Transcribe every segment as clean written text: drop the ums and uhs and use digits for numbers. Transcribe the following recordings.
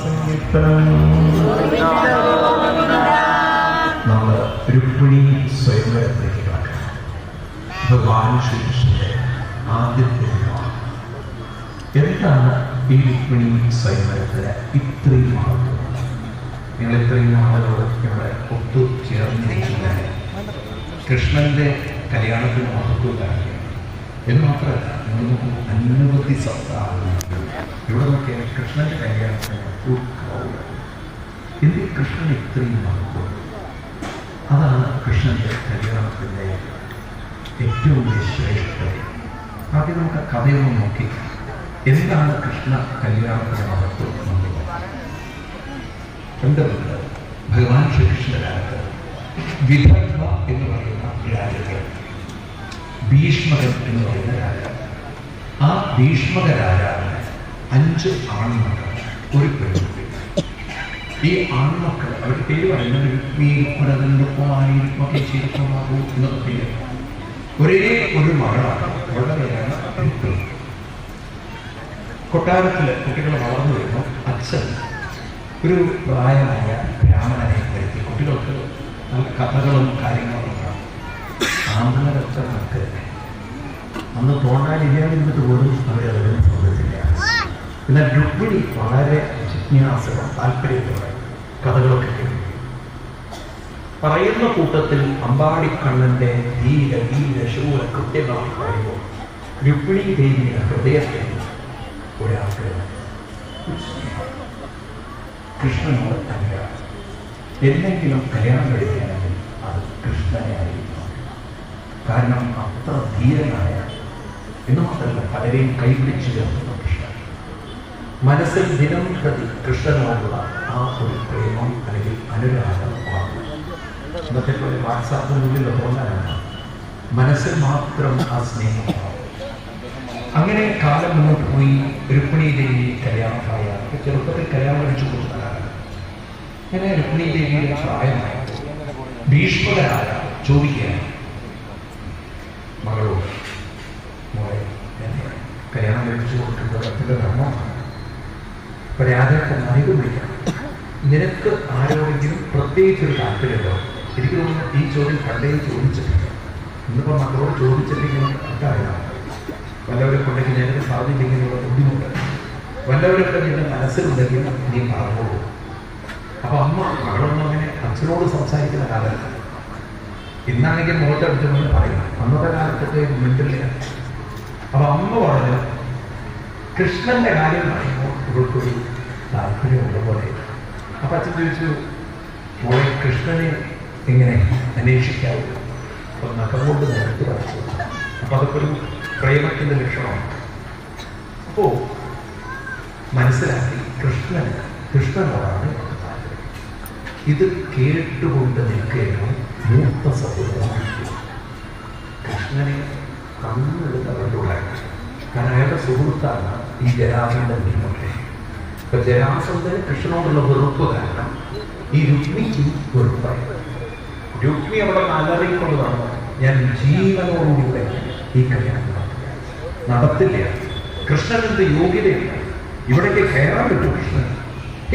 സങ്കീർത്തനം. നമ്മൾ രുക്മിണി സ്വയംവരത്തിലേക്ക് കിടക്കാം. ഭഗവാൻ ശ്രീകൃഷ്ണന്റെ ആദ്യത്തെ വിവാഹം. എന്താണ് ഈ രുക്മിണി സ്വയംവരത്തിന് ഇത്രയും മഹത്വം? നിങ്ങൾ ഇത്രയും ആളുകൾ ഇവിടെ ഒത്തുചേർന്നിരിക്കുന്നത് കൃഷ്ണന്റെ കല്യാണത്തിന് മഹത്വത്താണ് എന്ന് മാത്രമല്ല, നിങ്ങൾക്ക് അനവധി സപ്താഹങ്ങളുണ്ട്. ഇവിടെ നോക്കിയാൽ കൃഷ്ണന്റെ കല്യാണത്തിന് എന്ത് കൃഷ്ണൻ ഇത്രയും മഹത്വം? അതാണ് കൃഷ്ണന്റെ കല്യാണത്തിൻ്റെ ഏറ്റവും വലിയ ശ്രേഷ്ഠത. ആദ്യം നമുക്ക് കഥയൊന്നും നോക്കി എന്താണ് കൃഷ്ണ കല്യാണത്തിന്റെ മഹത്വം എന്നുള്ളത്. എന്തുകൊണ്ട് ഭഗവാൻ ശ്രീകൃഷ്ണന്റെ കാലത്ത് വിദർഭ എന്ന് പറയുന്ന രാജ്യത്ത് ഭീഷ്മകൻ എന്ന് പറയുന്ന രാജാവ്, ആ ഭീഷ്മക രാജാവിന് 5 ആൺമക്കൾ, ഒരു പെൺകുട്ടി. ഈ ആൺമക്കൾ അവരുടെ പേര് പറയുന്നത് രുക്മിയൊക്കെ ചെയ്തിട്ടുണ്ടാകൂ എന്നൊക്കെ പേര്. ഒരേ ഒരു മകളാണ്, അവളുടെ പേരാണ് രുക്മിണി. കൊട്ടാരത്തില് കുട്ടികൾ വളർന്നു വരുമ്പോൾ അച്ഛൻ ഒരു പ്രായമായ ബ്രാഹ്മണനെ വരുത്തി കുട്ടികൾക്ക് നല്ല കഥകളും കാര്യങ്ങളും ഉണ്ടാകും. ആമ്പിളരൊക്കെ നമുക്ക് അന്ന് തോന്നാനില്ലാതിരുന്നിട്ട് പോലും അവരതിന് സമ്മതിച്ചില്ല. എന്നാൽ രുക്മിണി വളരെ ജിജ്ഞാസവും താല്പര്യത്തോടെ കഥകളൊക്കെ കേൾക്കും. പറയുന്ന കൂട്ടത്തിൽ അമ്പാടിക്കണ്ണന്റെ ധീര ധീര ശൂര കൃത്യങ്ങളൊക്കെ പറയുമ്പോൾ രുക്മിണി ദേവിയുടെ ഹൃദയത്തിൽ ഒരാഗ്രഹം, കൃഷ്ണനോട് അനുരാഗം. എന്തെങ്കിലും കല്യാണം കഴിക്കുകയാണെങ്കിൽ അത് കൃഷ്ണനെ ആയിരിക്കണം. കാരണം അത്ര ധീരനായ, എന്ന് മാത്രമല്ല പലരെയും കൈപിടിച്ചു ചേർക്കുന്ന കൃഷ്ണൻ. മനസ്സിൽ ദിനം പ്രതി കൃഷ്ണനോടുള്ള ആ ഒരു പ്രേമം അല്ലെങ്കിൽ അനുരാഗം മാറും. ഇന്നത്തെ പോലെ വാട്സാപ്പിനുള്ളിൽ തോന്നാനാണ്, മനസ്സിൽ മാത്രം ആ സ്നേഹം. അങ്ങനെ കാലം മുന്നോട്ട് പോയി. രുക്മിണി ദേവി കല്യാണമായ ചെറുപ്പത്തിൽ കല്യാണം കഴിച്ചു കൊടുത്തതാണ്. അങ്ങനെ രുക്മിണി ദേവിയുടെ പ്രായമായ ഭീഷ്മകരായ ചോദിക്കുകയാണ് മകളോട്, മോളെ കല്യാണം കഴിച്ചു കൊടുക്കുന്നത് അതിൻ്റെ ധർമ്മമാണ്. അപ്പൊ രാജാക്കൻ അധികം വിളിക്കണം, നിനക്ക് ആരോടെങ്കിലും പ്രത്യേകിച്ചൊരു താല്പര്യമല്ലോ? എനിക്ക് തോന്നുന്നു ഈ ചോദ്യം പണ്ടേ ചോദിച്ചിട്ടില്ല. ഇന്നിപ്പോ മക്കളോട് ചോദിച്ചില്ലെങ്കിൽ അറിയാം. വല്ലവരെ കൊണ്ടെങ്കിൽ ഞങ്ങൾക്ക് സാധിച്ചില്ലെങ്കിലുള്ള ബുദ്ധിമുട്ട്, വല്ലവരൊക്കെ നിന്റെ മനസ്സിലുണ്ടെങ്കിൽ നീ പറഞ്ഞോളൂ. അപ്പൊ അമ്മ മകളൊന്നും അങ്ങനെ അച്ഛനോട് സംസാരിക്കുന്ന കാലത്ത്, ഇന്നാണെങ്കിൽ മുഖത്തടിച്ചെന്ന് പറയും, അന്നത്തെ കാലത്തൊക്കെ മിണ്ടില്ല. അപ്പൊ അമ്മ പറഞ്ഞു, കൃഷ്ണന്റെ കാര്യം പറയുമ്പോൾ ഇവൾക്കൊരു താല്പര്യമുള്ള പോലെ. അപ്പൊ അച്ഛൻ ചോദിച്ചു, മോളെ കൃഷ്ണനെ എങ്ങനെ അന്വേഷിക്കാവൂ? അപ്പൊ നഖം കൊണ്ട് നിരത്തി വരച്ചു. അപ്പൊ അതൊക്കെ ഒരു പ്രേമത്തിന്റെ ലക്ഷണമാണ്. അപ്പോ മനസ്സിലാക്കി കൃഷ്ണനോടാണ് താല്പര്യം. ഇത് കേട്ടുകൊണ്ട് നിൽക്കുകയാണ് മൂത്ത സഹോദരൻ കൃഷ്ണനെ കണ്ണെടുത്തവരുടെ. കാരണം അയാളുടെ സുഹൃത്താണ് ഈ ജരാസന്ധൻ ഭീമന്റെ. ഇപ്പൊ ജരാസന്ധന് കൃഷ്ണനോടുള്ള വെറുപ്പ് കാരണം ഈ രുക്മിക്ക് വെറുപ്പായി. രുക്മി അവിടെ അലറിക്കൊണ്ടതാണ്, ഞാൻ ജീവനോടുകൂടെ ഈ കല്യാണം നടത്തില്ല. കൃഷ്ണന്റെ യോഗ്യതയില്ല, ഇവിടേക്ക് കയറാൻ പറ്റും കൃഷ്ണൻ.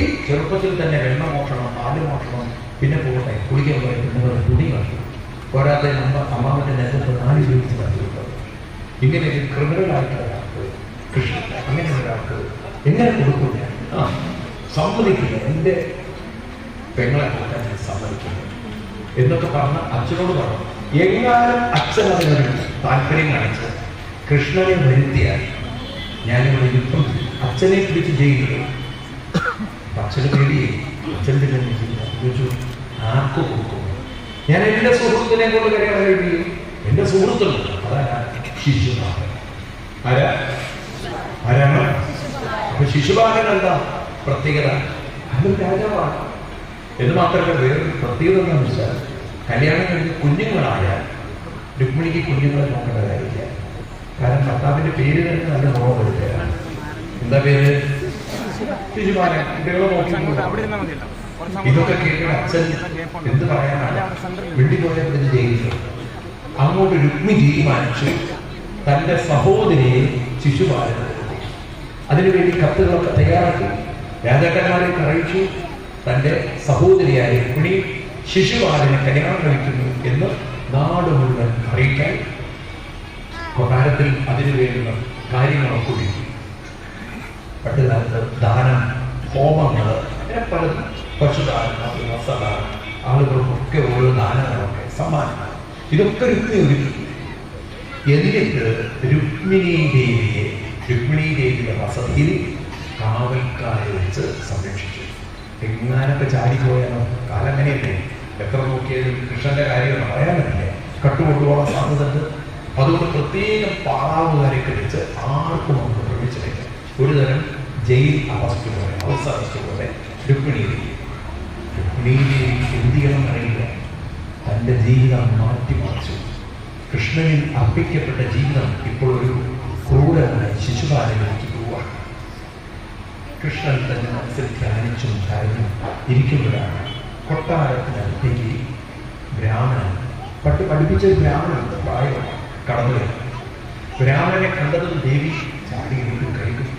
ഈ ചെറുപ്പത്തിൽ തന്നെ വെണ്ണ മോഷണം, പാല് മോഷണം, പിന്നെ പോകട്ടെ കുളിക്കാൻ പറയുന്നത് തുണി കാട്ടി പോരാതെ അമ്മാവന്റെ നേതൃത്വം 4 ജീവിച്ച് കണ്ടിട്ടുള്ളത്. ഇങ്ങനെ ഒരു ക്രിമിനലായിട്ട് ഒരാൾക്ക് കൃഷ്ണൻ അങ്ങനെ ഒരാൾക്ക് എങ്ങനെ കൊടുക്കില്ല? സമ്മതിക്കില്ല, എൻ്റെ പെങ്ങളെ കൊടുക്കാൻ ഞാൻ സമ്മതിക്കില്ല എന്നൊക്കെ പറഞ്ഞ് അച്ഛനോട് പറഞ്ഞു. എങ്ങാനും അച്ഛൻ അതിനൊരു താല്പര്യം കാണിച്ച് കൃഷ്ണനെ വരുത്തിയാൽ ഞാനിവിടെ യുദ്ധം അച്ഛനെ പിടിച്ച് ജയിലിൽ. അച്ഛന് പേടിയേ, അച്ഛൻ്റെ ചോദിച്ചു ആർക്ക് കൊടുക്കും? ഞാൻ എൻ്റെ സുഹൃത്തിനെ കൊണ്ട് കല്യാണം കഴിക്കുകയും എൻ്റെ സുഹൃത്തുണ്ട്, അതാരാ? ശിശുപാലൻ. ആരാണ്? അപ്പൊ ശിശുപാലൻ എന്താ പ്രത്യേകത? അതും രാജാവാണ്. എന്ന് മാത്രമല്ല വേറൊരു പ്രത്യേകത എന്താണെന്ന് വെച്ചാൽ, കല്യാണം കഴിഞ്ഞ് കുഞ്ഞുങ്ങളായാൽ രുക്മിണിക്ക് കുഞ്ഞുങ്ങളെ നോക്കേണ്ട കാര്യമില്ല. കാരണം ഭർത്താവിന്റെ പേര് തന്നെ നല്ല മോഹമുള്ള പേരാണ്. എന്താ പേര്? ശിശുപാലൻ. കുട്ടികളെ നോക്കി. ഇതൊക്കെ കേൾക്കുന്ന അച്ഛൻ എന്ത് പറയാനാണ്? വെള്ളിപ്പോയതിന് ജയിച്ചു. അങ്ങോട്ട് രുക്മി തീരുമാനിച്ചു തന്റെ സഹോദരിയെ ശിശുപാലൻ. അതിനുവേണ്ടി കത്തുകളൊക്കെ തയ്യാറാക്കി രാജാക്കന്മാരെ അറിയിച്ചു, തൻ്റെ സഹോദരിയായ രുക്മിണി ശിശുപാലനെ കല്യാണം കഴിക്കുന്നു എന്ന് നാട് മുഴുവൻ അറിയിക്കാൻ കൊട്ടാരത്തിൽ അതിനു വേണ്ടുന്ന കാര്യങ്ങളൊക്കെ ഒരുക്കി. പണ്ടുകാലത്ത് ദാനം, ഹോമങ്ങൾ, അങ്ങനെ പലതും, പശുദാനം, വസ്ത്രദാനം, ആളുകൾക്കൊക്കെ ഓരോ ദാനങ്ങളൊക്കെ, സമ്മാനങ്ങൾ, ഇതൊക്കെ രുക്മിണി ഒരുക്കി. എന്നിട്ട് രുക്മിണി ദേവിയുടെ വസതിയിൽ കാവൽക്കാരെ വെച്ച് സംരക്ഷിച്ചു. എങ്ങാനൊക്കെ ചാടിപ്പോയാലോ, കാലം അങ്ങനെയല്ലേ, എത്ര നോക്കിയാലും കൃഷ്ണന്റെ കാര്യം പറയാൻ പറ്റില്ല, കട്ടുകൊണ്ടുപോകാൻ സാധ്യതയുണ്ട്. അതുകൊണ്ട് പ്രത്യേകം പാറാവുകാരെയൊക്കെ വെച്ച് ആർക്കും നമുക്ക് പ്രവേശിച്ചില്ല. ഒരു തരം ജയിൽ അവസ്ഥ പോലെ, ഹൗസ് അവസ്ഥ പോലെ രുക്മിണി ദേവി എന്ത് ചെയ്യണം അറിയില്ല. തൻ്റെ ജീവിതം മാറ്റിമറിച്ചു. കൃഷ്ണനിൽ അർപ്പിക്കപ്പെട്ട ജീവിതം ഇപ്പോൾ ഒരു ക്രൂരമായ ശിശുപാലനയിലേക്ക് പോവുകയാണ്. കൃഷ്ണൻ തന്നെ മനസ്സിൽ ധ്യാനിച്ചും കരഞ്ഞും ഇരിക്കുമ്പോഴാണ് കൊട്ടാരത്തിനടുത്തേക്ക് ബ്രാഹ്മണൻ, പഠിപ്പിച്ച ബ്രാഹ്മണൻ പ്രായം കടന്നു വരും. ബ്രാഹ്മണനെ കണ്ടതും ദേവി ചാടി കൈകുത്തി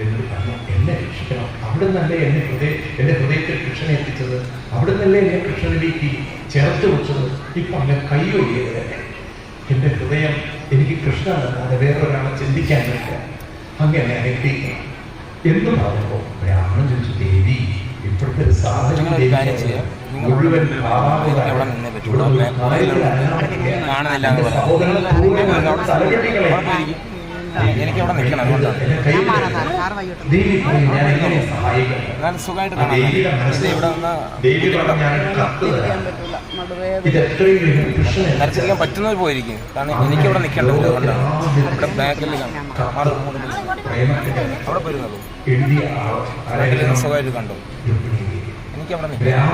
എന്ന് പറഞ്ഞു, എന്നെ രക്ഷിക്കണം, അവിടെ നിന്നല്ലേ എൻ്റെ ഹൃദയത്തിൽ കൃഷ്ണനെ എത്തിച്ചത്, അവിടെ നിന്നല്ലേ എന്നെ കൃഷ്ണനിലേക്ക് ചേർത്ത് വെച്ചത്, ഇപ്പം അങ്ങനെ കൈയൊഴിയത്, എൻ്റെ ഹൃദയം എനിക്ക് കൃഷ്ണനല്ലാതെ വേറൊരാളെ ചിന്തിക്കാൻ പറ്റില്ല, അങ്ങനെ അനുഗ്രഹിക്കണം എന്ന് പറഞ്ഞപ്പോൾ ബ്രാഹ്മണൻ ചോദിച്ചു, ദേവി ഇപ്പോഴത്തെ ഒരു സാധനം മുഴുവൻ എനിക്ക് അവിടെ നിൽക്കണം, സുഖമായിട്ട് കാണാം. നരച്ചിരിക്കാൻ പറ്റുന്നത് പോയിരിക്കും, കാരണം എനിക്കവിടെ നിൽക്കേണ്ടത്. അതുകൊണ്ടാണ് ഇവിടെ ബാക്കിൽ അവിടെ പോയിരുന്നുള്ളൂ. സുഖമായിട്ട് കണ്ടു. എനിക്കവിടെ നിൽക്കാം.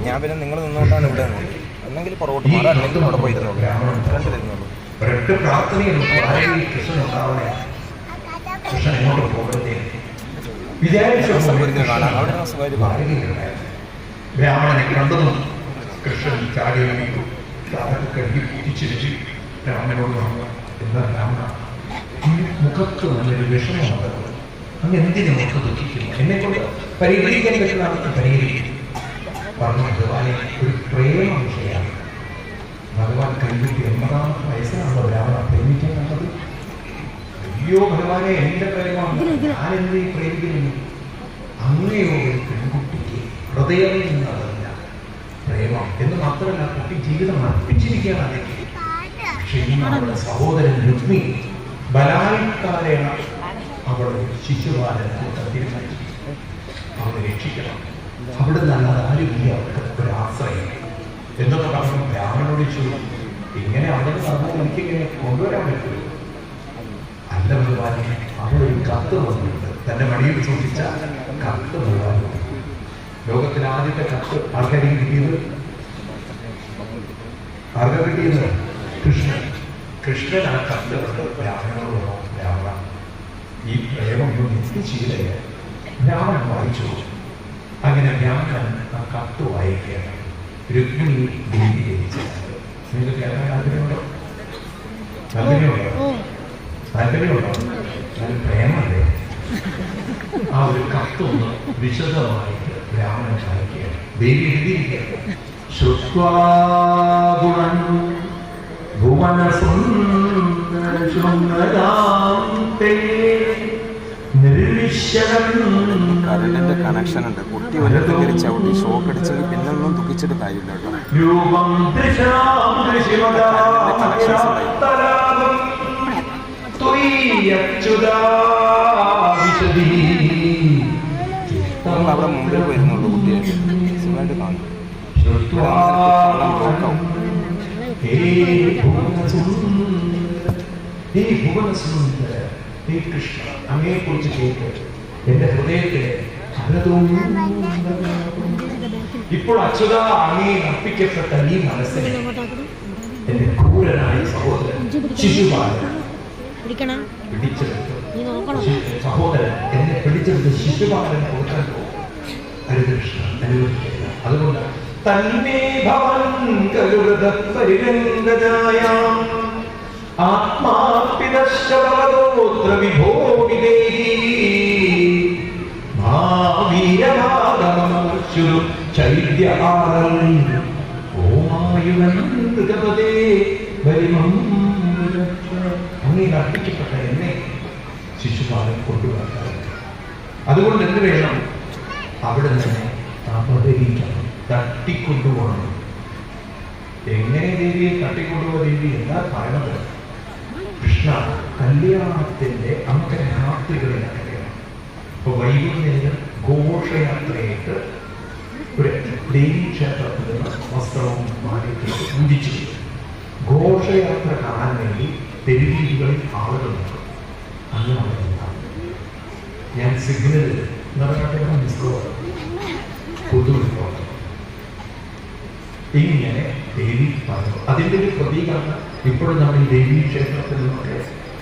ഞാൻ പിന്നെ നിങ്ങൾ നിന്നുകൊണ്ടാണ് ഇവിടെ നിന്നത്. ഒന്നെങ്കിൽ പുറകോട്ട് മാറാം, അല്ലെങ്കിൽ അവിടെ പോയിരുന്നുള്ളൂ. രണ്ട് തരുന്നുള്ളൂ. ബ്രാഹ്മണനെ കണ്ടതും കൃഷ്ണൻ ചാടി തിരിച്ചിരിച്ച് രാമനോട് പറഞ്ഞു, എന്താ ബ്രാഹ്മണ, ഈ മുഖത്ത് നല്ലൊരു വിഷമമുണ്ട്, അങ്ങ് എന്തിനു മുഖത്ത് ദുഃഖിക്കുന്നു, എന്നെ കൊണ്ട് പരിഹരിക്കാൻ പറ്റുന്ന പരിഹരിക്കും പറഞ്ഞു. ഭഗവാനെ ഒരു പ്രേമ വിഷയമാണ്. ഭഗവാൻ കൈവിട്ട് 80-ാമത്തെ വയസ്സിലാണല്ലോ ബ്രാഹ്മണ പ്രേമിക്കാൻ കണ്ടത്. അയ്യോ ഭഗവാനെ, എന്റെ പ്രേമമാണ്, ഞാനെന്ത് പ്രേമിക്കുന്നു, അങ്ങനെയോ ഒരു പെൺകുട്ടിക്ക് ഹൃദയം നിന്നതല്ല പ്രേമം എന്ന് മാത്രമല്ല, കുട്ടി ജീവിതം അർപ്പിച്ചിരിക്കുകയാണ്. പക്ഷെ ഇന്ന് അവളുടെ സഹോദരൻ രുക്മി ബലാത്കാരേണ അവളെ ശിശുപാലനെ തീരുമാനിച്ചു. അവളെ രക്ഷിക്കണം, അവിടെ നല്ലത് ആരുമില്ല, അവർക്ക് ഒരു ആശ്രയം എന്നൊക്കെ പറഞ്ഞു. ബ്രാഹ്മണനോട് ചോദിച്ചു, ഇങ്ങനെ അവിടെ പറഞ്ഞാൽ എനിക്കിങ്ങനെ കൊണ്ടുവരാൻ പറ്റുമോ? അല്ല ഭഗവാനെ, അവളൊരു കത്ത് വന്നിട്ടുണ്ട്, തന്റെ മടിയിൽ സൂക്ഷിച്ച കത്ത് ഭഗവാൻ. ലോകത്തിലെ ആദ്യത്തെ കത്ത് ആർക്കായിരിക്കും കിട്ടിയത്? ആർക്കാ കിട്ടിയത്? കൃഷ്ണൻ ആ കത്ത് ബ്രാഹ്മണനോട് പറഞ്ഞു, ബ്രാഹ്മണ, ഈ പ്രേമൊന്നും എത്തിച്ചീലയ. ബ്രാഹ്മണൻ വായിച്ചു. അങ്ങനെ ബ്രാഹ്മണൻ ആ കത്ത് വായിക്കുകയാണ്. രുക്മിണി ദേവി ജനിച്ചത്. നിങ്ങൾക്ക് കേൾക്കാൻ താല്പര്യമുണ്ടോ? താല്പര്യമുണ്ടോ? അത് പ്രേമല്ലേ? ആ ഒരു കത്തൊന്ന് വിശദമായിട്ട് ബ്രാഹ്മണൻ വായിക്കുകയാണ്. ദേവി എഴുതിയിരിക്കുകയാണ്, കറണ്ടിന്റെ കണക്ഷൻ ഉണ്ട്. കുട്ടി ഒരിടത്ത് കയറി ചവിട്ടി ഷോക്ക് അടിച്ചെങ്കിൽ പിന്നെ ഒന്നും ദുഃഖിച്ചിട്ട് കാര്യമില്ല കേട്ടോ. കണക്ഷൻസ് നമ്മൾ അവിടെ മുമ്പിൽ വരുന്നുള്ളൂ. കുട്ടിയായിട്ട് സുഖമായിട്ട് കാണും. അങ്ങയെക്കുറിച്ച് കേട്ട് എന്റെ ഹൃദയത്തിലെ ഇപ്പോൾ അച്യുത അങ്ങേ അർപ്പിക്കപ്പെട്ട ഈ മനസ്സിനെ എന്റെ ക്രൂരനായ സഹോദരൻ ശിശുപാലൻ പിടിച്ചെടുത്ത്, സഹോദരൻ എന്നെ പിടിച്ചെടുത്ത് ശിശുപാലൻ കൊടുക്കാൻ പോകും. ഹരികൃഷ്ണ അനുവദിക്കില്ല. അതുകൊണ്ട് തന്മേ ഭവൻ കരുത പരിരംഗജായ ആത്മാപിതശ്ച ഭവതോത്ര വിഭോ വിദേഹി ചുരും ചൈത്യ അങ്ങനെ അർപ്പിക്കപ്പെട്ട എന്നെ ശിശുപാലൻ കൊണ്ടുവരാൻ. അതുകൊണ്ട് എന്ത് വേണം? അവിടെ തന്നെ അപഹരിക്കണം, തട്ടിക്കൊണ്ടുപോകണം. എങ്ങനെ ദേവിയെ തട്ടിക്കൊണ്ടുപോകുക? ദേവി എന്താ പറയുന്നത്? കൃഷ്ണ കല്യാണത്തിന്റെ അന്തരാത്രികളിൽ അറിയണം. ഇപ്പൊ വൈകുന്നേരം ഘോഷയാത്രയായിട്ട് ഒരു ദേവീക്ഷേത്രത്തിൽ നിന്ന് വസ്ത്രവും മാലിയിട്ട് പൂജിച്ചു. ഘോഷയാത്ര കാണാൻ വേണ്ടി തെരുവീതികളിൽ ആളുകൾ നിൽക്കും. അങ്ങനെ ഞാൻ സിഗ്നലിൽ ഇങ്ങനെ ദേവി പറഞ്ഞു. അതിൻ്റെ ഒരു പ്രതീകമാണ് ഇപ്പോഴും നമ്മൾ ഈ ദേവീ ക്ഷേത്രത്തിൽ നിന്നൊക്കെ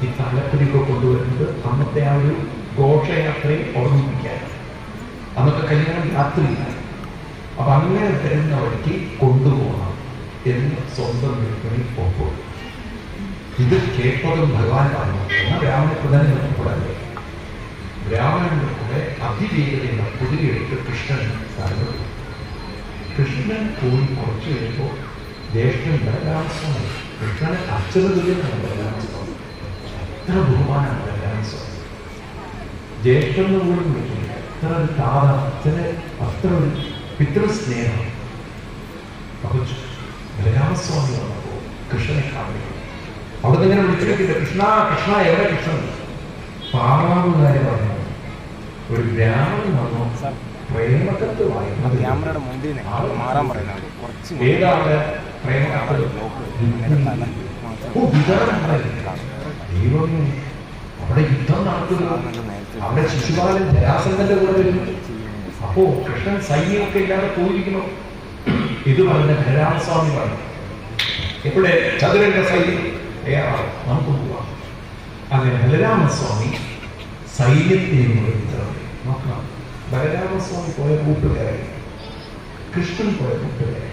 ഈ താലപ്പൊലിയൊക്കെ കൊണ്ടുവരുന്നത് അന്നത്തെ ആ ഒരു ഘോഷയാത്രയെ ഓർമ്മിപ്പിക്കാൻ. അന്നൊക്കെ കല്യാണം രാത്രിയില്ല. അപ്പൊ അങ്ങനെ വരുന്നവർക്ക് കൊണ്ടുപോകണം എന്ന് സ്വന്തം വീട്ടിൽ പോകും. ഇത് കേട്ടതും ഭഗവാൻ പറഞ്ഞു. എന്നാൽ ബ്രാഹ്മണ പ്രധാനം കൂടാതെ ബ്രാഹ്മണന്റെ കൂടെ അതിവേഗതയുള്ള കുതിരയെടുത്ത് കൃഷ്ണൻ സ്ഥാനത്തു. കൃഷ്ണൻ പോയി കുറച്ച് കഴിയുമ്പോൾ ജ്യേഷ്ഠൻ ബലരാമസ്വാമി, കൃഷ്ണനെ അച്ഛനുദ്ദേശമാണ് ബലരാമസ്വാമി. എത്ര ബഹുമാനാണ് ബലരാമസ്വാമി. ജ്യേഷ്ഠന് പോലും വിളിക്കില്ല. എത്ര ഒരു താത അച്ഛന് അത്ര ഒരു പിതൃസ്നേഹം. അപ്പൊ ബലരാമസ്വാമി വന്നപ്പോൾ കൃഷ്ണനെ കാണിക്കും. അവിടെ ഇങ്ങനെ വിളിച്ചിട്ടില്ല, കൃഷ്ണ കൃഷ്ണ എവിടെ കൃഷ്ണൻ? പാറാവുകാരെ പറഞ്ഞു ഒരു ബ്രാഹ്മണൻ വന്നു പ്രേമകത്ത് വായിക്കുന്നത്. ഏതാണ് പ്രേമകത്ത്? ദൈവം അവിടെ യുദ്ധം നടത്തുക. അവിടെ ശിശുപാലൻ ജരാസന്ധന്റെ കൂടെ വരുന്നു. അപ്പോ കൃഷ്ണൻ സൈന്യമൊക്കെ ഇല്ലാതെ പോയിരിക്കുന്നു. ഇത് പറഞ്ഞ ബലരാമസ്വാമി പറഞ്ഞു, ഇവിടെ ചതുരന്റെ സൈന്യം നമുക്ക് പോവാം. അങ്ങനെ ബലരാമസ്വാമി സൈന്യത്തെയും നോക്കണം. ബലരാമസ്വാമി പോയ കൂട്ടുകാരായി, കൃഷ്ണൻ പോയ കൂട്ടുകാരായി.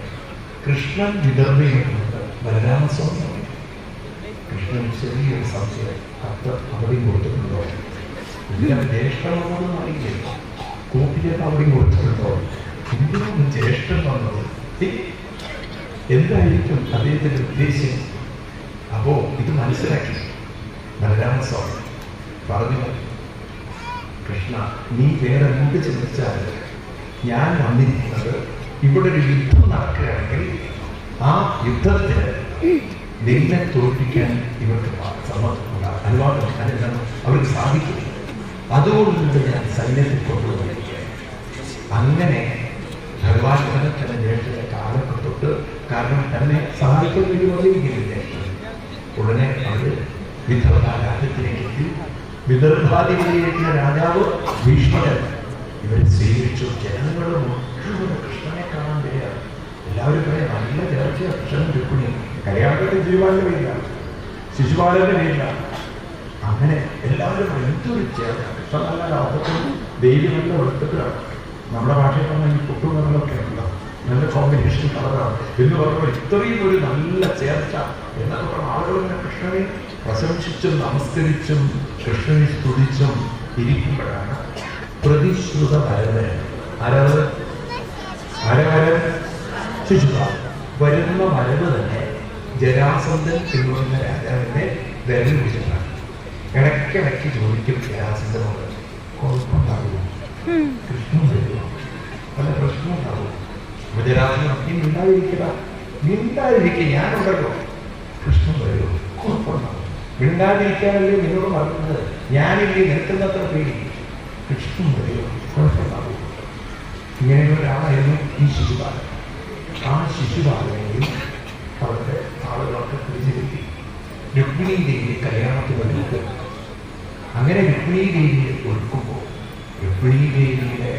കൃഷ്ണൻ വിദർഭയുണ്ട്, ബലരാമസ്വാമി. കൃഷ്ണൻ ചെറിയൊരു സംശയം, കത്ത് അവിടെയും കൊടുത്തിട്ടുണ്ടോ? ഇതിന് ജ്യേഷ്ഠനൊന്നും അറിയില്ല. കൂട്ടിലേക്ക് അവിടെയും കൊടുത്തിട്ടുണ്ടോ? എന്തിനാണ് ജ്യേഷ്ഠൻ വന്നത്? എന്തായിരിക്കും അദ്ദേഹത്തിന്റെ ഉദ്ദേശം? അപ്പോ ഇത് മനസ്സിലാക്കി ബലരാമസ്വാമി പറഞ്ഞു, കൃഷ്ണ നീ വേറെ എന്ത് ചിന്തിച്ചാൽ ഞാൻ വന്നിരിക്കുന്നത് ഇവിടെ ഒരു യുദ്ധം നടക്കുകയാണെങ്കിൽ ആ യുദ്ധത്തിന് നിന്നെ തോൽപ്പിക്കാൻ ഇവർക്ക് അനുവാദം അവർക്ക് സാധിക്കും. അതുകൊണ്ട് ഞാൻ സൈന്യത്തിൽ കൊണ്ടുവന്നിരിക്കുകയാണ്. അങ്ങനെ ഭഗവാൻ തന്നെ ജ്യേഷ്ഠന്റെ കാലൊക്കെ തൊട്ട്, കാരണം തന്നെ സഹായിക്കാൻ വേണ്ടി വന്നിരിക്കുന്നില്ല. ഉടനെ അവര് വിദർഭ രാജ്യത്തിലേക്ക് എത്തി. വിദർഭാധിപതിയായിട്ടുള്ള രാജാവ് ഭീഷ്മകൻ ഇവരെ സ്വീകരിച്ചു. ജനങ്ങളും കൃഷ്ണനെ കാണാൻ വരിക. എല്ലാവരും പറയാം നല്ല ചേർച്ച കൃഷ്ണൻ രുക്മിണി. കല്യാണത്തിന്റെ ജീവാന്റെ പേരില്ല, ശിശുപാലന്റെ പേരില്ല. അങ്ങനെ എല്ലാവരും എന്തൊരു ചേർച്ച. കൃഷ്ണൻ നല്ല ലാഭത്തിൽ ദേവി നല്ല വെളുത്തിട്ടാണ്. നമ്മുടെ ഭാഷയിൽ പറഞ്ഞാൽ ഈ പൊട്ടുകളൊക്കെ ഉണ്ടോ, നല്ല കോമ്പിനേഷൻ കളറാണ് എന്ന് പറയുമ്പോൾ ഇത്രയും ഒരു നല്ല ചേർച്ച എന്നൊക്കെ പറഞ്ഞ ആളുകൾ കൃഷ്ണനെ പ്രശംസിച്ചും നമസ്കരിച്ചും കൃഷ്ണനെ സ്തുതിച്ചും ഇരിക്കുമ്പോഴാണ് പ്രതിശ്രുത ഭരതൻ ആരാണ് ശിശുപാലൻ വരുന്ന വരവ് തന്നെ ജരാസന്ധൻ എന്ന് പറയുന്ന രാജാവിന്റെ വിരൽ പിടിച്ചിട്ടാണ്. ഇടയ്ക്കിടയ്ക്ക് ചോദിക്കും ജരാസന്ധനോട്, കുഴപ്പമുണ്ടാകുമോ? കൃഷ്ണൻ വരുമോ? പല പ്രശ്നം ഉണ്ടാവും. ജരാസന്ധൻ നീ മിണ്ടാതിരിക്കുക, ഞാനുണ്ടല്ലോ. കൃഷ്ണൻ വരുമോ? കുഴപ്പമുണ്ടാവും. മിണ്ടാതിരിക്കാനല്ലേ നിന്നോട് പറഞ്ഞത്, ഞാനില്ലേ നിൽക്കുന്നത്ര പേടി. കൃഷ്ണൻ വരുമോ? കുഴപ്പമുണ്ടാവും. ഇങ്ങനെ ഒരാളായിരുന്നു ഈ ശിശുപാലൻ. ആ ശിശുപാലനെയും അവരുടെ ആളുകളൊക്കെ പിടിച്ചിരുത്തി രുക്മിണി ദേവിയെ കല്യാണത്തിന് വേണ്ടിയിട്ട്. അങ്ങനെ രുക്മിണി ദേവിയെ ഒരുക്കുമ്പോൾ രുക്മിണി ദേവിയുടെ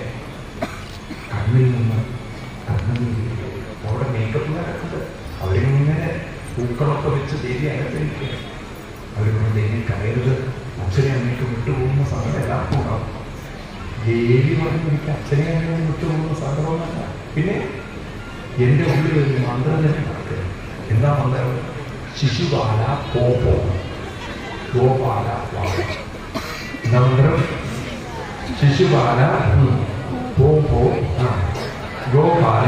കണ്ണിൽ നിന്ന് അവിടെ മേക്കപ്പ് നടക്കുന്നത്. അവരിങ്ങനെ പൂക്കളൊക്കെ വെച്ച് ദേവി അകത്തിരിക്കുക. അവരോട് ദേവി കരയരുത്, അച്ഛനെ അമ്മയ്ക്ക് വിട്ടുപോകുന്ന സമയം എല്ലാവർക്കും ഉണ്ടാവും. ദേവി പറഞ്ഞ് എനിക്ക് അച്ഛനെ അമ്മയെ വിട്ടുപോകുന്ന സങ്കടമൊന്നുമല്ല. പിന്നെ എൻ്റെ ഉള്ളിൽ ഒരു മന്ത്രം തന്നെ നടക്കുക. എന്താ മന്ത്രം? ശിശുപാല പോപ്പോ ഗോപാല മന്ത്രം. ശിശുപാല പോപ്പോ ഗോപാല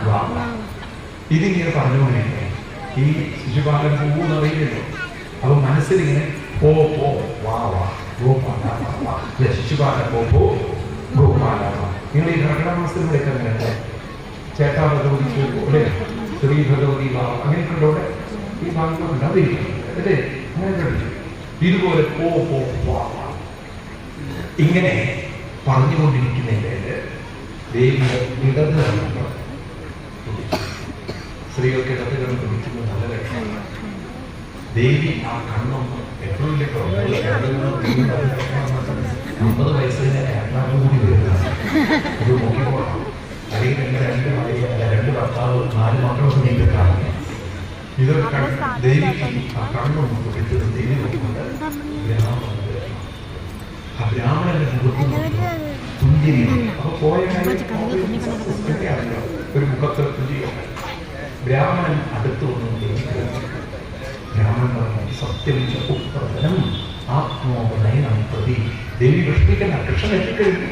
വാ. ഇതിങ്ങനെ പറഞ്ഞുകൊണ്ടിരിക്കുക. ഈ ശിശുപാലൻ പോകുന്നറിയില്ലല്ലോ. അപ്പൊ മനസ്സിലിങ്ങനെ പോ പോ വാ വാ ഗോപാല വാ. ശിശുപാലൻ പോ പോ ഗോപാല വാ. നിങ്ങൾ ഈ കർക്കിടക മാസത്തിലൂടെയൊക്കെ അങ്ങനെ ചേട്ടാ ഭഗവതി അല്ലേ, ശ്രീ ഭഗവതി വാ അങ്ങനെയൊക്കെ ഈ ഭാഗങ്ങളുണ്ട്. അതിരിക്കും അല്ലേ, അങ്ങനെ കഴിക്കും. ഇതുപോലെ പോ പോ വാ വാ ഇങ്ങനെ പറഞ്ഞുകൊണ്ടിരിക്കുന്നതിൻ്റെ ദേവിയുടെ ഇടത് കണ്ണുകൾ സ്ത്രീകൾക്ക് ഇടത് കണ്ണ് പിടിക്കുന്നത് നല്ല ലക്ഷണമാണ്. ദേവി ആ കണ്ണൊന്ന് എപ്പോഴും 50 വയസ്സിന് എറണാകുളം കൂടി വരുന്നതാണ്. ഇത് നോക്കിക്കോളാം. അല്ലെങ്കിൽ എൻ്റെ 2 ഭാര്യ 2 ഭർത്താവ് 4 മക്കളൊക്കെ നീക്കി കാണുന്നത്. ഇതൊക്കെ ദേവിക്ക് ആ കണ്ണൊന്ന് പിടിച്ചത് ദേവി നോക്കുന്നത് ബ്രാഹ്മണന്റെ മുഖത്ത് പുഞ്ചിരിയാണ്. അപ്പൊ പോയ ഒരു മുഖത്ത് പുഞ്ചിരിയാണ്. ബ്രാഹ്മണൻ അടുത്ത് വന്നു ബ്രാഹ്മണൻ പറഞ്ഞു സത്യം ഉത്തരം ആത്മോപനയനം പ്രതി. ദേവി വിഷ്ണിക്കല്ല, കൃഷ്ണൻ എത്തിക്കഴിഞ്ഞു,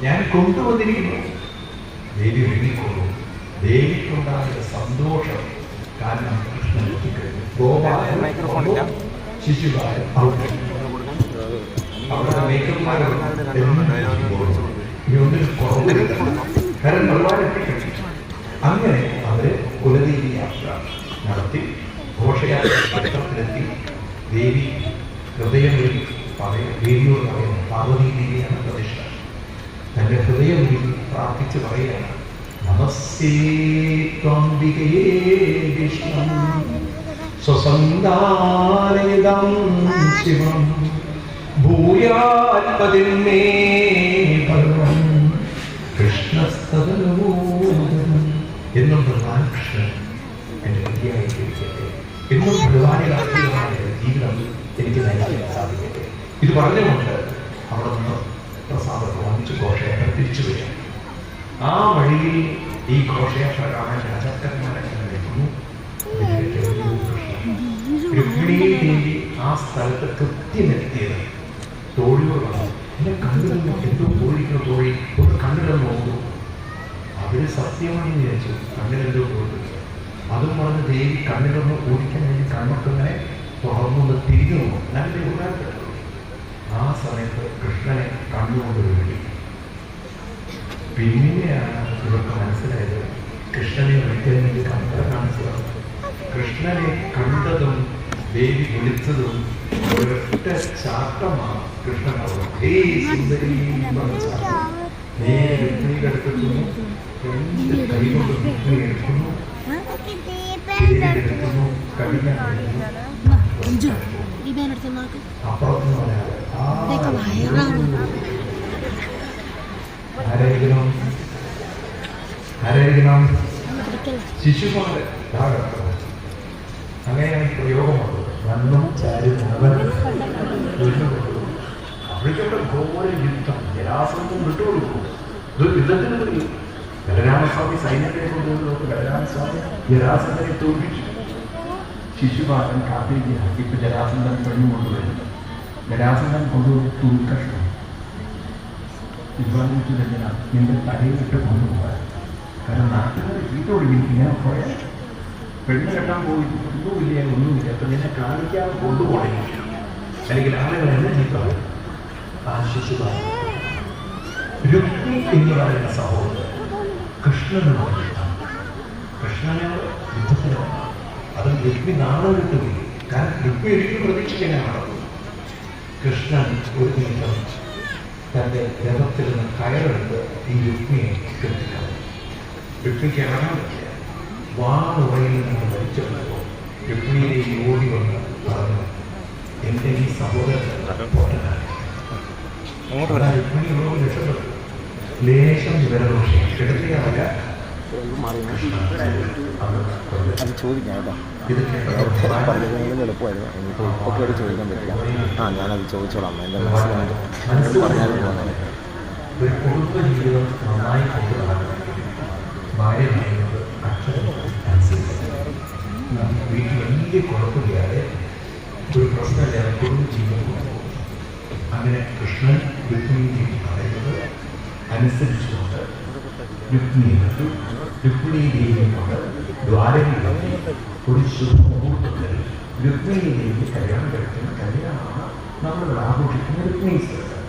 ഞാൻ കൊണ്ടുവന്നിരിക്കുന്നു. ദേവി ഒരുങ്ങിക്കൊള്ളു. ദേവിക്കുണ്ടായ സന്തോഷം കാരണം കൃഷ്ണൻ എത്തിക്കഴിഞ്ഞു. ഗോപാലൻ ശിശുപാലൻ അവരുടെ മേക്കപ്പ്മാരാണ് കാരണം ഒരുപാട് എത്തിക്കഴിഞ്ഞു. അങ്ങനെ അവര് കുലദേവി യാത്ര നടത്തി ഘോഷയാത്രത്തിലെത്തി. ദേവി ഹൃദയങ്ങളിൽ ദേവിയോട് പറയുന്നു, പാർവതി ദേവിയാണ് പ്രതിഷ്ഠ. തന്റെ ഹൃദയങ്ങളിൽ പ്രാർത്ഥിച്ച് പറയുകയാണ്, നമസ്തേ ത്വംബികേ വിഷ്ണം സ്വസന്താനയദം ശിവം ഭൂയാത്പതിന്മേ പർവം കൃഷ്ണസ്തവലോദനം. എന്നും ഭഗവാൻ കൃഷ്ണൻ എൻ്റെ വിദ്യയായിരിക്കട്ടെ, എന്നും ഭഗവാനിലാക്കിയമായ ജീവിതം എനിക്ക് നയിക്കാൻ സാധിക്കട്ടെ. ഇത് പറഞ്ഞുകൊണ്ട് അവിടെ നിന്ന് പ്രസാദം വാങ്ങിച്ച് ഘോഷയാത്ര തിരിച്ചു വരും. ആ വഴിയിൽ ഈ ഘോഷയാത്ര കാണാൻ രാജാക്കന്മാരൊക്കെ നിൽക്കുന്നു. രുക്മിണി ദേവി ആ സ്ഥലത്ത് കൃത്യമെത്തിയത് തോഴിയോടാണ്. എന്നെ കണ്ടിരുന്നു, എന്തോ പോയിരിക്കുന്നു തോഴി, ഒന്ന് കണ്ടിരുന്നു നോക്കൂ. അവര് സത്യമാണെന്ന് വിചാരിച്ചു, കണ്ണിലെന്തോ പോയിട്ട്. അതും പറഞ്ഞ് ദേവി കണ്ണിലൊന്ന് ഓടിക്കാൻ വേണ്ടി കണ്ണൊക്കെ ഇങ്ങനെ തുറന്നൊന്ന് തിരിഞ്ഞു നോക്കും. നല്ല ഉപകാരപ്പെട്ടു. ആ സമയത്ത് കൃഷ്ണനെ കണ്ണുകൊണ്ട് വേണ്ടി. പിന്നെയാണ് ഇവർക്ക് മനസ്സിലായത് കൃഷ്ണനെ വിളിക്കാൻ വേണ്ടി കണ്ടത് കാണിച്ചത്. കൃഷ്ണനെ കണ്ടതും ദേവി വിളിച്ചതും ഒരൊറ്റ ചാട്ടമാണ്. കൃഷ്ണൻ നേരെ രുക്മിണിയുടെ അടുത്തെത്തുന്നു. കൈകൊണ്ട് രുക്മിണി എടുക്കുന്നു, എടുക്കുന്നു, കടിക്കാൻ അപ്പുറത്തുനിന്ന് പറയാതെ ആരായിരിക്കണം ശിശുപാലൻ. അങ്ങനെയാണ് പ്രയോഗമുള്ളത്. നന്നും ചാരും അവിടേക്കവിടെ ഘോര യുദ്ധം. ജരാസന്ധം വിട്ടുകൊടുക്കും. ഇതൊരു യുദ്ധത്തിന് പറയും. ബലരാമസ്വാമി സൈന്യത്തെ കൊണ്ടുവന്ന് ബലരാമസ്വാമി ജരാസന്ധനെ തോൽപ്പിച്ചു. ശിശുപാലൻ കാത്തിരിക്കുകയാണ്. ഇപ്പൊ ജരാസന്ധൻ പെണ്ണു കൊണ്ടുവരുന്നത്. ജരാസന്ധൻ കൊണ്ടുവന്ന് തുൽക്കഷ്ണം വിദ്വാനിച്ചു കഴിഞ്ഞാൽ നിന്റെ തലയിലിട്ട് കൊണ്ടുപോകാൻ. കാരണം നാട്ടുകാർ ചീത്തോടി ഇങ്ങനെ പോയാൽ പെണ്ണ് കെട്ടാൻ പോയി ഒന്നുമില്ല ഒന്നുമില്ല, അപ്പൊ നിന്നെ കാണിക്കാതെ കൊണ്ടുപോകണം. അല്ലെങ്കിൽ ആളുകൾ എന്നെ ചീത്ത ആ ശിശുപാലൻ രുക്മിണി എന്ന് പറയുന്ന സഹോദരൻ കൃഷ്ണനോട് കൃഷ്ണനെ യുദ്ധത്തിന് വന്നു. അത് രുക്മിണി നാളെ കിട്ടുകയും കാരണം രുക്മിണി ഒരിക്കലും പ്രതീക്ഷിക്കാൻ നടന്നു. കൃഷ്ണൻ ഒരു നിമിഷം തൻ്റെ രഥത്തിൽ നിന്ന് കയറെടുത്ത് ഈ രുക്മിണിയെ കെട്ടിക്കളഞ്ഞു. രുക്മിണിക്ക് ഇറങ്ങാൻ പറ്റില്ല. വാണുറയിൽ നിന്ന് മരിച്ചപ്പോൾ രുക്മിണിയെ ഓടി വന്ന് പറഞ്ഞു, എൻ്റെ ഈ സഹോദരൻ പോട്ടനാണ്. രുക്മിണിയോട് രക്ഷപ്പെട്ടു. ലേശം വിവരദോഷം കിടത്തിയാവില്ല. അത് ചോദിക്കാം കേട്ടോ. പറഞ്ഞിരുന്നെങ്കിൽ എളുപ്പമായിരുന്നു. എനിക്ക് ഇപ്പൊക്കെ ചോദിക്കാൻ പറ്റില്ല. ഞാനത് ചോദിച്ചോളാം. എൻ്റെ മനസ്സിലുണ്ട് പറഞ്ഞാലും തോന്നുന്നത്. ഒരു കുടുംബ ജീവിതം നന്നായി കൊണ്ടുപോകാൻ ഭാര്യ പറയുന്നത് അക്ഷരം വീട്ടിൽ വലിയ കുഴപ്പമില്ലാതെ ഒരു പ്രശ്നമില്ലാതെ കുടുംബ ജീവിതം കൊണ്ടുപോകും. അങ്ങനെ കൃഷ്ണൻ രുക്മിണി പറയുന്നത് അനുസരിച്ചുകൊണ്ട് രുക്മിണി ദേവിയോട് ദ്വാരകയിലെത്തി ഒരു ശുഭമുഹൂർത്തത്തിൽ രുക്മിണി ദേവി കല്യാണം കഴിക്കുന്ന കല്യാണമാണ് നമ്മൾ ആഘോഷിക്കുന്ന രുക്മിണി സഹസ്രം.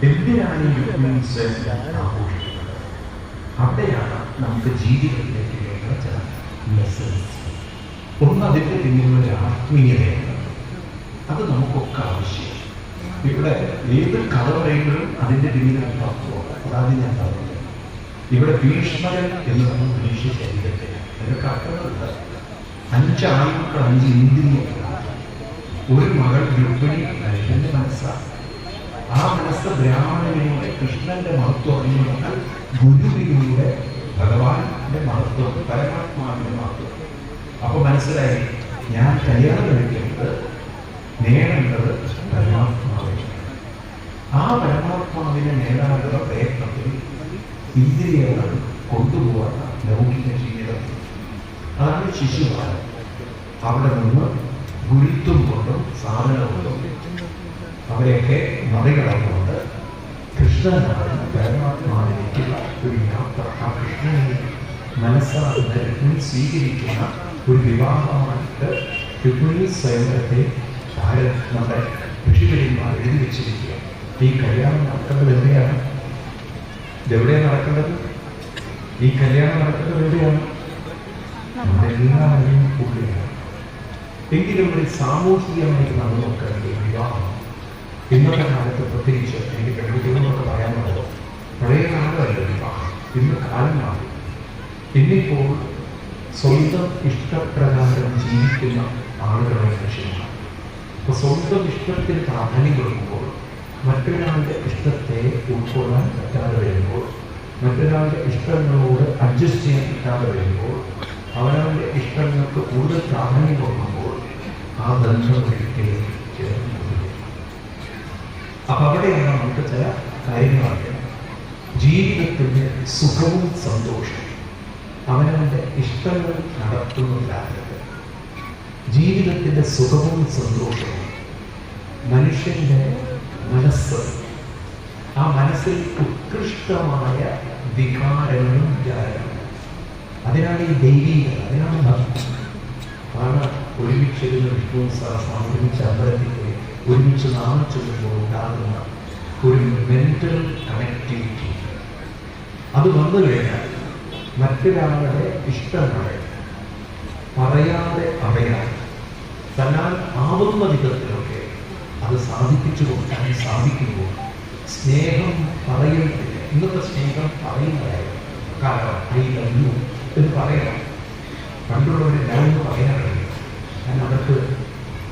എന്തിനാണ് ഈ രുക്മിണി സഹസ്രം ആഘോഷിക്കുന്നത്? അവിടെയാണ് നമുക്ക് ജീവിതത്തിലേക്ക് വേണ്ട ചില ലെസൺസ്. ഒന്ന്, അതിൻ്റെ പിന്നിലുള്ള ആത്മീയതയാണ്. അത് നമുക്കൊക്കെ ആവശ്യം. ഇവിടെ ഏത് കഥ പറയുമ്പോഴും അതിൻ്റെ പിന്നിലുള്ള തത്വമാണ്. അതാദ്യം ഞാൻ പറഞ്ഞത്. ഇവിടെ ഭീഷ്മകൻ എന്ന് നമ്മൾ മനുഷ്യ ശരീരത്തെ അതിനൊക്കെ അർത്ഥങ്ങളുണ്ട്. 5 ആൺമക്കൾ, 5 ഇന്ദ്രിയങ്ങളാണ്. ഒരു മകൾ രുക്മിണി മനുഷ്യന്റെ മനസ്സാണ്. ആ മനസ്സ് ബ്രാഹ്മണനിലൂടെ കൃഷ്ണന്റെ മഹത്വം എന്ന് പറഞ്ഞാൽ ഗുരുവിലൂടെ ഭഗവാന്റെ മഹത്വം, പരമാത്മാവിന്റെ മഹത്വം. അപ്പൊ മനസ്സിലായി, ഞാൻ കല്യാണം കഴിക്കുന്നത് നേടേണ്ടത് പരമാത്മാവിനെ. ആ പരമാത്മാവിനെ നേടാനുള്ള പ്രയത്നത്തിൽ ഇന്ദ്രിയങ്ങൾ കൊണ്ടുപോകാൻ ലൗകിക ജീവിതം. അതാണ് ശിശുപാലം. അവിടെ നിന്ന് ഗുരുത്വം കൊണ്ടും സാധന കൊണ്ടും അവരെയൊക്കെ മറികടന്നുകൊണ്ട് കൃഷ്ണനാണ് പരമാത്മാവിലേക്കുള്ള ഒരു യാത്ര. ആ കൃഷ്ണനെ മനസ്സാകുന്ന രുക്മിണി സ്വീകരിക്കുന്ന ഒരു വിവാഹമായിട്ട് രുക്മിണി സ്വയംവരത്തെ നമ്മുടെ ഋഷികന്മാർ എഴുതി വെച്ചിരിക്കുക. ഈ കല്യാണം നടക്കുന്നത് എവിടെയാണ്? ഇതെവിടെയാണ് നടക്കേണ്ടത്? ഈ കല്യാണം നടക്കുന്നത് എവിടെയാണ്? നമ്മളെല്ലാവരെയും കൂടിയാണ്. എങ്കിലും ഒരു സാമൂഹികമായിട്ട് നമ്മൾ നോക്കേണ്ട വിവാഹം ഇന്നത്തെ കാലത്ത് പ്രത്യേകിച്ച് എനിക്ക് പെൺകുട്ടികളെന്നൊക്കെ പറയാനുള്ളത് പഴയ കാലമല്ല വിവാഹം. ഇന്ന് കാലം മാറി. ഇന്നിപ്പോൾ സ്വന്തം ഇഷ്ടപ്രകാരം ജീവിക്കുന്ന ആളുകളെ ലക്ഷ്യമാണ്. അപ്പോൾ സ്വന്തം ഇഷ്ടത്തിന് പ്രാധാന്യം കൊടുക്കുമ്പോൾ മറ്റൊരാളുടെ ഇഷ്ടത്തെ ഉൾക്കൊള്ളാൻ പറ്റാതെ വരുമ്പോൾ, മറ്റൊരാളുടെ ഇഷ്ടങ്ങളോട് അഡ്ജസ്റ്റ് ചെയ്യാൻ പറ്റാതെ വരുമ്പോൾ, അവരവരുടെ ഇഷ്ടങ്ങൾക്ക് കൂടുതൽ പ്രാധാന്യം കൊടുക്കുമ്പോൾ ആ ബന്ധം ഒരിക്കലും ചേർന്ന്. അപ്പൊ അവിടെയാണ് നമുക്ക് ചില കാര്യങ്ങൾ അറിയാം. ജീവിതത്തിന്റെ സുഖവും സന്തോഷവും അവനവന്റെ ഇഷ്ടങ്ങൾ നടത്തുന്നതിലാകരുത്. ജീവിതത്തിന്റെ സുഖവും സന്തോഷവും മനുഷ്യന്റെ മനസ്സ്, ആ മനസ്സിൽ ഉത്കൃഷ്ടമായ വികാരങ്ങളും വിചാരങ്ങളും. അതിനാണ് ഈ ദൈവീകത, അതിനാണ് ഭക്തി. ആണ് ഒരുമിച്ചിരുന്ന് വിഷ്ണു സഹസ്രം ഒരുമിച്ച് അമ്പലത്തിൽ പോയി ഒരുമിച്ച് നാമം ചൊല്ലുമ്പോൾ ഉണ്ടാകുന്ന ഒരു മെന്റൽ കണക്ടിവിറ്റി. അത് വന്നു കഴിഞ്ഞാൽ മറ്റൊരാളുടെ ഇഷ്ടങ്ങളെ പറയാതെ അറിയാൻ തന്നാൽ ആവുന്ന വിധത്തിലൊക്കെ അത് സാധിപ്പിച്ചു കൊടുക്കാൻ സാധിക്കുമ്പോൾ സ്നേഹം പറയുന്നില്ല. ഇന്നത്തെ സ്നേഹം പറയുന്നതായിരുന്നു. കാരണം ഐ ലവ് യു എന്ന് പറയണം. പണ്ടുള്ളവരെ ലവ് പറയാൻ കഴിയും. കാരണം അവർക്ക്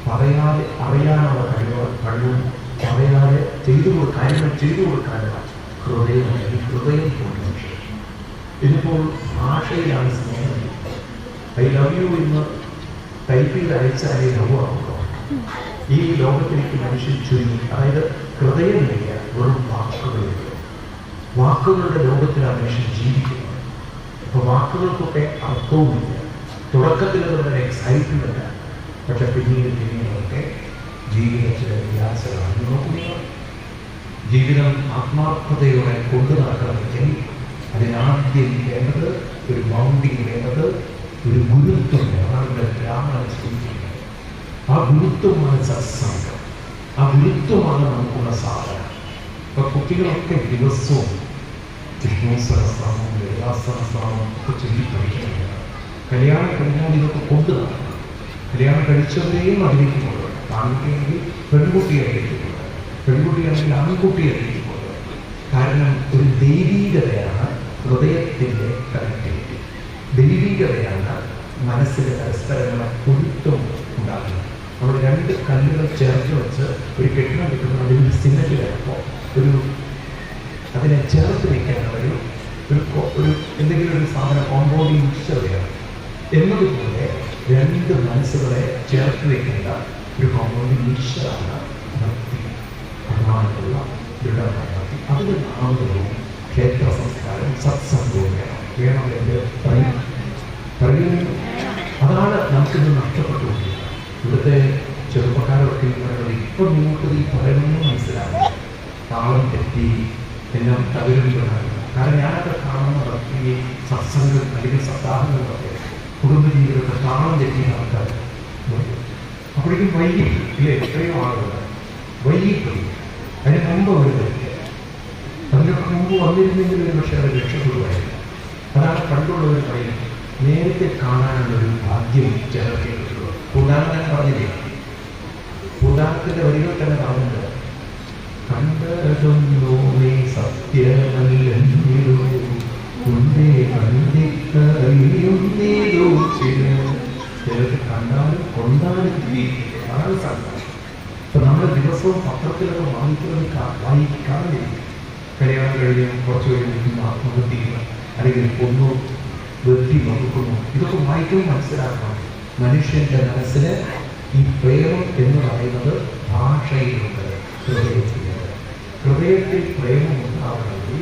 പറയാതെ അറിയാനുള്ള കഴിവും പറയാതെ കാര്യങ്ങൾ ചെയ്തു കൊടുക്കാനുള്ള ഹൃദയം തോന്നുന്നു. ഇതിപ്പോൾ ഭാഷയിലാണ് സ്നേഹം. ഐ ലവ് യു എന്ന് ടൈപ്പ് ചെയ്ത് അയച്ചാലേ ലവ് ആവുള്ളൂ. ഈ ലോകത്തിലേക്ക് മനുഷ്യൻ ചുരുങ്ങി. അതായത് ഹൃദയമില്ല, വെറും വാക്കുകളില്ല. വാക്കുകളുടെ ലോകത്തിലാണ് മനുഷ്യൻ ജീവിക്കുന്നത്. അപ്പോൾ വാക്കുകൾക്കൊക്കെ അർത്ഥവുമില്ല. തുടക്കത്തിൽ അവരുടെ എക്സൈറ്റ്മെന്റ്, പക്ഷെ പിന്നീടൊക്കെ ജീവിതത്തിലെ വിലാസങ്ങളാണ്. നോക്കുക, ജീവിതം ആത്മാർത്ഥതയോടെ കൊണ്ടു നടക്കണമെങ്കിൽ അതിനാദ്യം വേണ്ടത് ഒരു ബൗണ്ടിങ്, വേണ്ടത് ഒരു ഗുരുത്വം. അതാണ് ബ്രാഹ്മണൻ സൂചിപ്പിക്കുന്നത്. ആ ഗുരുത്വമാണ് സത്സംഗം. ആ ഗുരുത്വമാണ് നമുക്കുള്ള സാധനം. ഇപ്പൊ കുട്ടികളൊക്കെ ദിവസവും വിഷ്ണു സഹസ്രനാമം, ലളിതാ സഹസ്രനാമം ഒക്കെ ചൊല്ലി പഠിക്കുന്നുണ്ട്. കല്യാണം കഴിഞ്ഞാൽ ഇതൊക്കെ കൊണ്ടു നടക്കണം. കല്യാണം കഴിച്ചവരെയും അതിലേക്ക് കൊണ്ടുവരണം. ആൺകുട്ടിയാണെങ്കിൽ പെൺകുട്ടിയിലേക്ക് കൊണ്ടുവരണം, പെൺകുട്ടിയാണെങ്കിൽ ആൺകുട്ടിയിലേക്ക് കൊണ്ടുവരണം. കാരണം ഒരു ദൈവീകതയാണ് ഹൃദയത്തിൻ്റെ കണക്ടിവിറ്റി. ദൈവികതയാണ് മനസ്സിലെ പരസ്പരമുള്ള പൊരുത്തം ഉണ്ടാക്കുന്നത്. നമ്മൾ 2 കല്ലുകൾ ചേർത്ത് വെച്ച് ഒരു കെട്ടിടം കിട്ടുമ്പോൾ അതിലൊരു സിമന്റ് വേണം, അതിനെ ചേർത്ത് വയ്ക്കാനുള്ള ഒരു എന്തെങ്കിലും ഒരു സാധനം കോമ്പൗണ്ടിങ് മിക്സ്ചർ വേണം. എന്നതുപോലെ 2 മനസ്സുകളെ ചേർത്ത് വയ്ക്കേണ്ട ഒരു കോമ്പൗണ്ടിങ് മിക്സ്ചറാണ് ഭക്തി. പ്രധാനമുള്ള ദൃഢമായ ഭക്തി. അതിന് നാമവും ക്ഷേത്ര സംസ്കാരം സത്സംഗവും വേണം എന്ന് പറയുന്നു. അതാണ് നമുക്കിന്ന് നഷ്ടപ്പെട്ടുകൊണ്ടിരിക്കുന്നത്. ഇവിടുത്തെ ചെറുപ്പക്കാരൊക്കെ പറയുന്നത് ഇപ്പം നിങ്ങൾക്ക് ഈ പറയണമെന്ന് മനസ്സിലാകും. താളം തെറ്റി എല്ലാം തകരുമ്പോഴാണ് കാരണം ഞാനൊക്കെ കാണുന്നത് ഈ സത്സംഗം അല്ലെങ്കിൽ സപ്താഹങ്ങളൊക്കെ കുടുംബജീവിതത്തെ താളം തെറ്റിയ ആൾക്കാർ അപ്പോഴേക്കും വൈകിട്ട് ഇല്ലേ, എത്രയോ ആളുകൾ വൈകിട്ട് അതിന് മുമ്പ് അവർ ധരിക്കുക. അതിനൊക്കെ മുമ്പ് വന്നിരുന്നെങ്കിൽ പക്ഷേ അവർ രക്ഷപ്പെടുമായിരുന്നു. അതാണ് പണ്ടുള്ളവർ പറയുന്നത്, നേരത്തെ കാണാനുള്ളൊരു ഭാഗ്യം ചിലർക്ക് കിട്ടുള്ളൂ. ഉദാഹരണം പറഞ്ഞില്ലേ, ഉദാഹരണത്തിന്റെ വരികൾ തന്നെ പറഞ്ഞത് കണ്ടതൊന്നോ നീ സത്യമല്ലോ ചിലർക്ക് കണ്ടാലും കൊണ്ടാലും അതാണ് സന്തോഷം. ഇപ്പൊ നമ്മൾ ദിവസവും പത്രത്തിലൊക്കെ വായിക്കാറില്ല. കല്യാണം കഴിഞ്ഞ് കുറച്ച് കഴിഞ്ഞിരിക്കുന്നു, ആത്മഹത്യ ചെയ്യുന്നു, അല്ലെങ്കിൽ കൊന്നു വെട്ടി നോക്കുന്നു. ഇതൊക്കെ വായിക്കുമ്പോൾ മനസ്സിലാക്കണം, മനുഷ്യന്റെ മനസ്സിന് ഈ പ്രേമം എന്ന് പറയുന്നത് ഭാഷയിലുണ്ട്, ഹൃദയത്തിലുണ്ട്. ഹൃദയത്തിൽ പ്രേമം ഉണ്ടാവണമെങ്കിൽ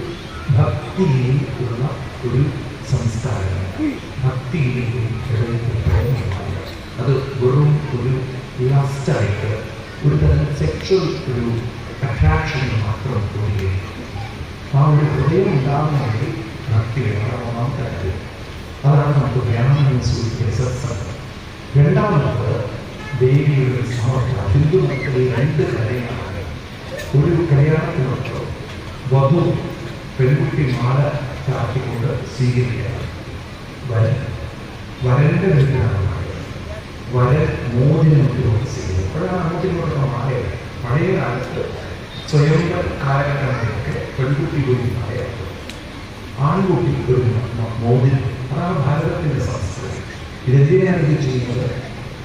ഭക്തിയിൽ ഉള്ള ഒരു സംസ്കാരം, ഭക്തിയിലേക്ക് ഹൃദയത്തിൽ പ്രേമമാണ്. അത് വെറും ഒരു ലാസ്റ്റായിട്ട് ഒരു തരം സെക്ഷൽ ഒരു അട്രാക്ഷൻ മാത്രം തോന്നുകയും ആ ഒരു ഹൃദയം ഉണ്ടാകുന്നെങ്കിൽ ഭക്തി വേണം. ഒന്നാമത്തെ കാര്യം അതാണ് നമുക്ക് വേണമെന്ന് സൂചിപ്പിച്ച സത്സംഗം. രണ്ടാമത് ദേവിയുടെ സമർപ്പണം. ഹിന്ദു മതത്തിലെ രണ്ട് കാര്യങ്ങളാണ്. ഒരു കല്യാണത്തിനൊക്കെ വധു പെൺകുട്ടി മാല ചാർത്തിക്കൊണ്ട് സ്വീകരിക്കുകയാണ്. വരന്റെ വീട്ടിലാണ് വരൻ മോദിനോട് സ്വീകരിക്കും. അപ്പോഴാണ് മോദിനോടൊക്കെ മാലയത്. പഴയ കാലത്ത് സ്വയംവര കാലഘട്ടങ്ങളിലൊക്കെ പെൺകുട്ടി ഒരു മാലയായിരുന്നു, ആൺകുട്ടി ഒരു മോദിനം. അതാണ് ഭാരതത്തിന്റെ സംസ്കൃതി. ഇതെന്തിനാണ് ഇത് ചെയ്യുന്നത്?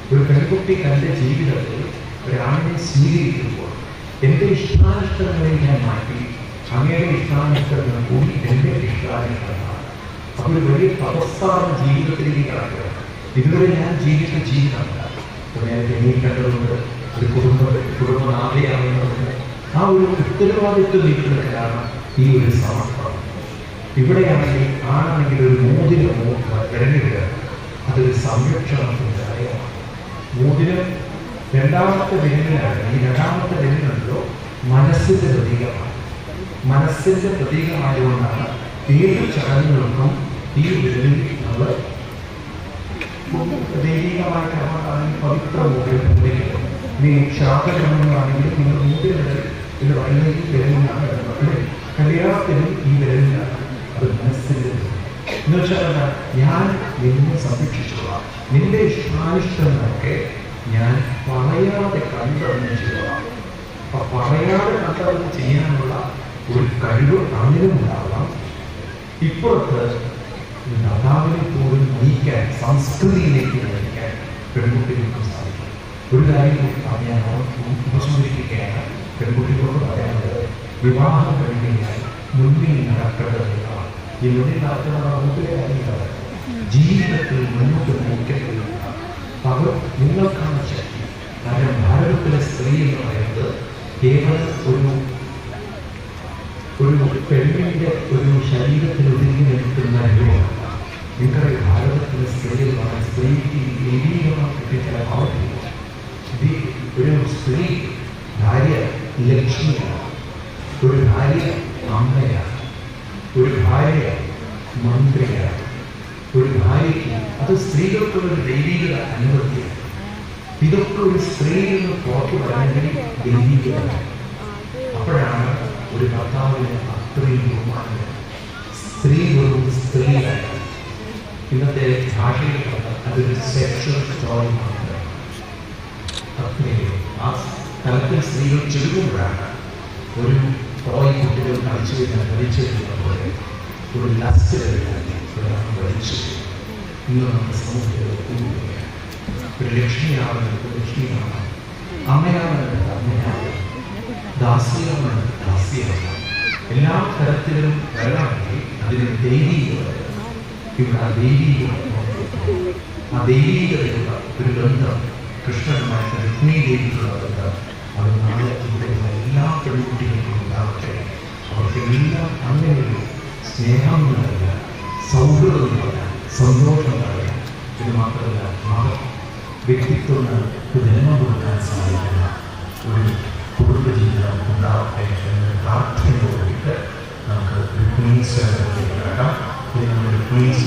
ഒരു പെൺകുട്ടി തൻ്റെ ജീവിതത്തിൽ ഒരാണിനെ സ്വീകരിക്കുമ്പോൾ എൻ്റെ ഇഷ്ടാനിഷ്ടങ്ങളെ ഞാൻ മാറ്റി അങ്ങയുടെ ഇഷ്ടാനിഷ്ടങ്ങൾ കൂടി എൻ്റെ ഇഷ്ടാനിഷ്ടങ്ങളാണ്. അപ്പോൾ ഒരു വലിയ തപസ്സാണ് ജീവിതത്തിലേക്ക് കടക്കുക. ഇതുവരെ ഞാൻ ജീവിച്ച ജീവിതമല്ല. നേരത്തെ നീക്കേണ്ടതുണ്ട്, ഒരു കുടുംബനാഥയാവുന്നതുണ്ട്. ആ ഒരു ഉത്തരവാദിത്വം നീക്കുന്നതിനാണ് ഈ ഒരു സമർപ്പണം. ഇവിടെയാണെങ്കിൽ ആണെങ്കിൽ ഒരു മോതിരമോ വിരലുക, അതൊരു സംരക്ഷണത്തിൻ്റെ കാര്യമാണ്. മോതിരം രണ്ടാമത്തെ വിരലിലാണ്. ഈ രണ്ടാമത്തെ വിരലുണ്ടല്ലോ മനസ്സിന്റെ പ്രതീകമാണ്. മനസ്സിന്റെ പ്രതീകമായതുകൊണ്ടാണ് ഏത് ചടങ്ങുകൾക്കും ഈ വിരലിൽ നമ്മൾ ദൈവികമായ കർമ്മങ്ങളാണെങ്കിൽ പവിത്ര മോതിരം ഉപയോഗിക്കുന്നത്. ഇനി ശ്രാദ്ധകർമ്മങ്ങളാണെങ്കിലും നിങ്ങൾ മോതിരങ്ങൾ എന്ന് പറയുന്നത് ഈ വിരലിനാണ് ഇടുന്നത്. കല്യാണത്തിനും ഈ വിരലിനാണ്. അത് മനസ്സിന്റെ എന്ന് വെച്ചാൽ ഞാൻ നിന്നെ സംരക്ഷിച്ചോളാം, നിന്റെ ഇഷ്ടാനിഷ്ടങ്ങളൊക്കെ ഞാൻ പറയാതെ കണ്ടറിഞ്ഞ് ചെയ്യണം. അപ്പൊ പറയാതെ കണ്ടറിഞ്ഞ് ചെയ്യാനുള്ള ഒരു കഴിവ് അതിനുണ്ടാവാം. ഇപ്പുറത്ത് മാതാവിനെ പോലും നയിക്കാൻ, സംസ്കൃതിയിലേക്ക് നയിക്കാൻ പെൺകുട്ടികൾക്ക് സാധിക്കും. ഒരു കാര്യം ഞാൻ ഉപസംഹരിക്കുകയാണ്. പെൺകുട്ടികളോട് പറയാനുള്ളത്, വിവാഹം കഴിഞ്ഞാൽ മുന്നിൽ നടക്കേണ്ടതെന്നാണ്. ഈ മുന്നിൽ നടക്കുന്ന മുമ്പിലെ കാര്യങ്ങളാണ് ജീവിതത്തിൽ മുന്നോട്ട് നയിക്കേണ്ടത്. അവർ നിങ്ങൾക്കാണ് ശക്തി. കാരണം ഭാരതത്തിലെ സ്ത്രീ എന്ന് പറയുന്നത് കേവലം ഒരു പെണ്ണിന്റെ ഒരു ശരീരത്തിൽ ഒതുങ്ങി നിൽക്കുന്ന രൂപമല്ല. നിങ്ങളുടെ ഭാരതത്തിലെ സ്ത്രീ എന്ന് പറയുന്ന സ്ത്രീക്ക് ദൈവീകമായി ചില ഭാവത്തില്ല. ഒരു സ്ത്രീ ഭാര്യ ലക്ഷ്മിയാണ്, ഒരു ഭാര്യ അമ്മയാണ്, ഒരു ഭാര്യ മന്ത്രിയാണ്, ഒരു ഭാര്യയ്ക്ക് അത് സ്ത്രീകൾക്കുള്ളൊരു ദൈവികത അനുവദിയാണ്. ഇതൊക്കെ ഒരു സ്ത്രീയിൽ നിന്ന് പുറത്തു വരണമെങ്കിൽ ദൈവികതയാണ്. അപ്പോഴാണ് ഒരു ഭർത്താവിന് അത്രയും ബഹുമാനം. സ്ത്രീ വെറും സ്ത്രീയാണ്. ഇന്നത്തെ ഭാഷയിൽ പറഞ്ഞാൽ അതൊരു സെക്ഷൽ ടോയ് മാത്രമാണ്. അത്രയും ആ തലത്തിൽ സ്ത്രീകൾ ചെല്ലുമ്പോഴാണ് ഒരു ടോയ് കുട്ടികൾ കളിച്ചു വരുന്ന പോലെ ഒരു ലസ്റ്റ് വലിച്ചു. ഇന്ന് നമ്മുടെ സമൂഹത്തിൽ ഒരു ലക്ഷ്മിയാവുന്നത് ലക്ഷ്മിയാണ്, അമ്മയാവുന്നത് അമ്മയാണ്, ദാസിയാവുന്നത് ദാസിയാണ്. എല്ലാ തരത്തിലും വരണമെങ്കിൽ അതിന് ദൈവീകത. ഇവിടെ ആ ദൈവീകതയുള്ള ഒരു ബന്ധം കൃഷ്ണനുമായിട്ട് രുക്മിണി ദേവിക്കുള്ള ബന്ധം അത് നാളെ ഇവിടെയുള്ള എല്ലാ പെൺകുട്ടികൾക്കും ഉണ്ടാവട്ടെ. അവർക്കെല്ലാം അങ്ങനെ ഒരു സ്നേഹം നൽകാൻ, സൗഹൃദം നൽകാൻ, സന്തോഷം നൽകാൻ, ഇത് മാത്രമല്ല വ്യക്തിത്വങ്ങൾക്ക് ജന്മം കൊടുക്കാൻ സാധിക്കുന്ന ഒരു കുടുംബജീവിതം ഉണ്ടാവട്ടെ എന്ന പ്രാർത്ഥനയോടുകൂടിയിട്ട് നമുക്ക് ചേർന്ന് കേട്ടോ. ഇനി നമ്മളൊരു പ്ലീസ്